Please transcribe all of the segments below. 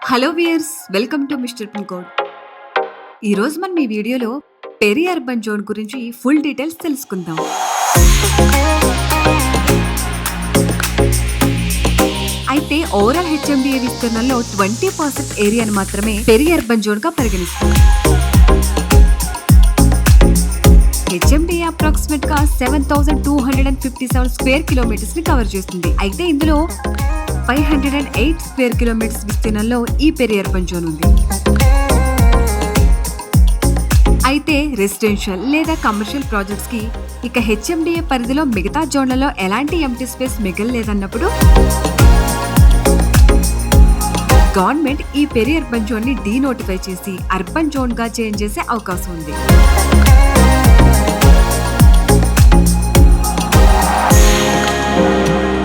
Hello viewers, welcome to mister pin code. ఈరోజు మనం ఈ వీడియోలో పెరి అర్బన్ జోన్ గురించి ఫుల్ డీటెయిల్స్ తెలుసుకుందాం. అయితే ఓవరాల్ హెచ్ఎండిఏ విస్తీర్ణంలో 20% ఏరియాను మాత్రమే పెరి అర్బన్ జోన్ గా పరిగణిస్తుంది. హెచ్ఎండిఏ అప్రాక్సిమేట్ గా 7,257 స్క్వేర్ కిలోమీటర్స్ ని కవర్ చేస్తుంది. అయితే ఇందులో 508 స్క్వేర్ కిలోమీటర్స్ విస్తీర్ణంలో ఈ పెరి అర్బన్ జోన్ ఉంది. అయితే రెసిడెన్షియల్ లేదా కమర్షియల్ ప్రాజెక్ట్స్ కి ఇక హెచ్ఎండిఏ పరిధిలో మిగతా జోన్లలో ఎలాంటి ఎంటీ స్పేస్ మిగలలేదన్నప్పుడు గవర్నమెంట్ ఈ పెరి అర్బన్ జోన్ ని డీనోటిఫై చేసి అర్బన్ జోన్ గా చేంజ్ చేసే అవకాశం ఉంది.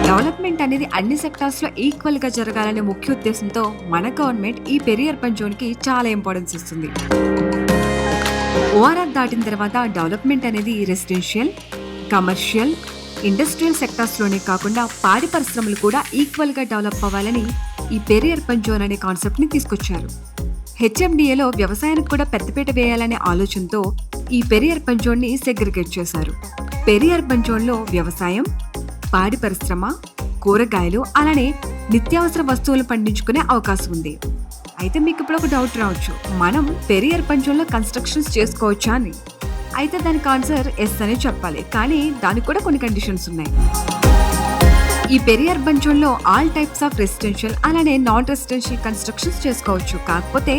డెవలప్మెంట్ అనేది అన్ని సెక్టార్స్ లో ఈక్వల్ గా జరగాలనే ముఖ్య ఉద్దేశంతో మన గవర్నమెంట్ ఈ పెరి అర్బన్ జోన్ కి చాలా ఇంపార్టెన్స్ ఇస్తుంది. ఓఆర్ఆర్ దాటిన తర్వాత డెవలప్మెంట్ అనేది రెసిడెన్షియల్, కమర్షియల్, ఇండస్ట్రియల్ సెక్టార్స్ లోనే కాకుండా పాడి పరిశ్రమలు కూడా ఈక్వల్ గా డెవలప్ అవ్వాలని ఈ పెరి అర్బన్ జోన్ అనే కాన్సెప్ట్ ని తీసుకొచ్చారు. హెచ్ఎండిఏలో వ్యవసాయానికి కూడా పెద్దపీట వేయాలనే ఆలోచనతో ఈ పెరి అర్బన్ జోన్ ని సెగ్రిగేట్ చేశారు. పెరి అర్బన్ జోన్ లో వ్యవసాయం, పాడి పరిశ్రమ, కూరగాయలు అలానే నిత్యావసర వస్తువులు పండించుకునే అవకాశం ఉంది. అయితే మీకు ఇప్పుడు ఒక డౌట్ రావచ్చు, మనం పెరి అర్బన్ జోన్ లో కన్స్ట్రక్షన్స్ చేసుకోవచ్చా అని. అయితే దానికి ఆన్సర్ ఎస్ అని చెప్పాలి, కానీ దానికి కూడా కొన్ని కండిషన్స్ ఉన్నాయి. ఈ పెరి అర్బన్ జోన్ లో ఆల్ టైప్స్ ఆఫ్ రెసిడెన్షియల్ అలానే నాన్ రెసిడెన్షియల్ కన్స్ట్రక్షన్స్ చేసుకోవచ్చు. కాకపోతే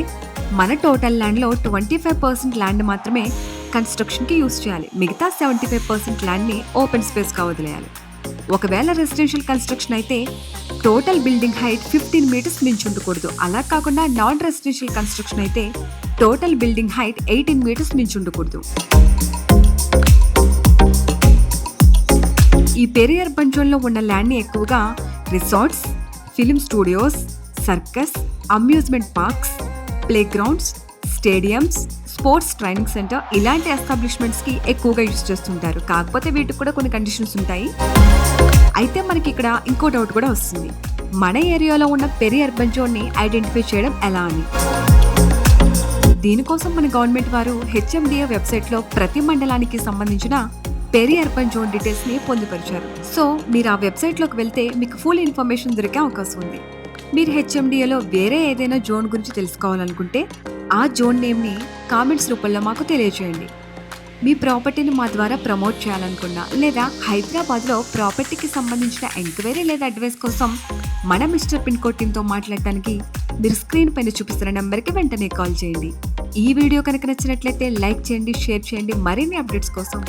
మన టోటల్ ల్యాండ్ లో 25% ల్యాండ్ మాత్రమే కన్స్ట్రక్షన్ కి యూజ్ చేయాలి. మిగతా 75% ల్యాండ్ ని ఓపెన్ స్పేస్ గా వదిలేయాలి. ఒకవేళ రెసిడెన్షియల్ కన్స్ట్రక్షన్ అయితే టోటల్ బిల్డింగ్ హైట్ 15 మీటర్స్ మించి ఉండకూడదు. అలా కాకుండా నాన్ రెసిడెన్షియల్ కన్స్ట్రక్షన్ అయితే టోటల్ బిల్డింగ్ హైట్ 18 మీటర్స్ మించి ఉండకూడదు. ఈ పెరి అర్బన్ జోన్ లో ఉన్న ల్యాండ్ ని ఎక్కువగా resorts, film studios, circus, amusement parks, play grounds, stadiums, sports training centre ఇలాంటి ఎస్టాబ్లిష్మెంట్స్ కి ఎక్కువగా యూజ్ చేస్తుంటారు. కాకపోతే వీటికి కూడా కొన్ని కండిషన్స్ ఉంటాయి. అయితే మనకి ఇక్కడ ఇంకో డౌట్ కూడా వస్తుంది, మన ఏరియాలో ఉన్న పెరి అర్బన్ జోన్ ని ఐడెంటిఫై చేయడం ఎలా అని. దీనికోసం మన గవర్నమెంట్ వారు హెచ్ఎండిఏ వెబ్సైట్ లో ప్రతి మండలానికి సంబంధించిన పెరి అర్బన్ జోన్ డీటెయిల్స్ ని పొందుపరిచారు. సో మీరు ఆ వెబ్సైట్ లోకి వెళ్తే మీకు ఫుల్ ఇన్ఫర్మేషన్ దొరికే అవకాశం ఉంది. మీరు హెచ్ఎండిఏలో వేరే ఏదైనా జోన్ గురించి తెలుసుకోవాలనుకుంటే ఆ జోన్ నేమ్ ని కామెంట్స్ రూపంలో మాకు తెలియజేయండి. మీ ప్రాపర్టీని మా ద్వారా ప్రమోట్ చేయాలనుకున్నా లేదా హైదరాబాద్ లో ప్రాపర్టీకి సంబంధించిన ఎంక్వైరీ లేదా అడ్వైస్ కోసం మన మిస్టర్ పిన్ కోడ్ టీమ్ తో మాట్లాడటానికి మీరు స్క్రీన్ పైన చూపిస్తున్న నెంబర్కి వెంటనే కాల్ చేయండి. ఈ వీడియో కనుక నచ్చినట్లయితే లైక్ చేయండి, షేర్ చేయండి. మరిన్ని అప్డేట్స్ కోసం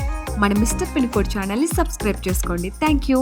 మన మిస్టర్ పిన్ కోడ్ ఛానల్ ని సబ్స్క్రైబ్ చేసుకోండి. Thank you.